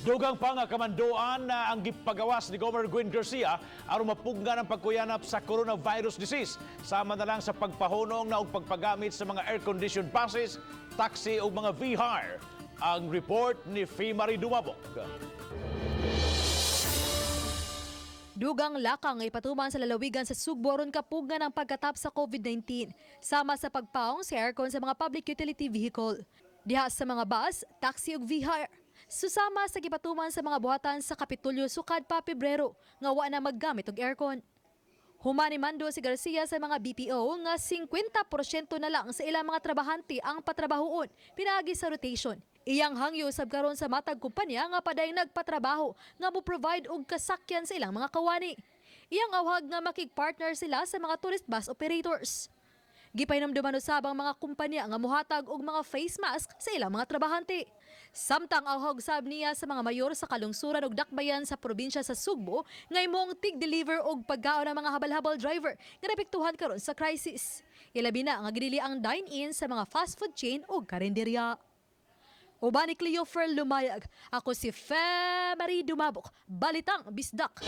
Dugang pa nga kamandoan na ang gipagawas ni Governor Gwen Garcia aron mapugna ng pagkuyanap sa coronavirus disease. Sama na lang sa pagpahunong na og pagpagamit sa mga air-conditioned buses, taxi o mga VR. Ang report ni Fee Marie Dumabok. Dugang lakang ay patuman sa lalawigan sa Sugbo aron kapugna ng pagkatap sa COVID-19 sama sa pagpaong sa aircon sa mga public utility vehicle. Diha sa mga bus, taxi ug VR. Susama sa gipatuman sa mga buhatan sa Kapitulyo sukad pa Pebrero nga wa na maggamit og aircon. Humani mando si Garcia sa mga BPO nga 50% na lang sa ilang mga trabahante ang patrabahoon pinaagi sa rotation. Iyang hangyo sab karon sa matag kumpanya nga paday nagpatrabaho nga mo-provide og kasakyan sa ilang mga kawani. Iyang awhag nga makig-partner sila sa mga tourist bus operators. Gipainomduman usab ang mga kumpanya nga mohatag og mga face mask sa ilang mga trabahante. Samtang awhag sab niya sa mga mayor sa kalungsuran ug dakbayan sa probinsya sa Sugbo nga imong tig-deliver og pagkaon ng mga habal-habal driver nga napektuhan karon sa crisis. Ilabi na nga gidili ang dine-in sa mga fast food chain ug karinderya. Uban ni Cleofer Lumayag, ako si Fee Marie Dumabok, Balitang Bisdak.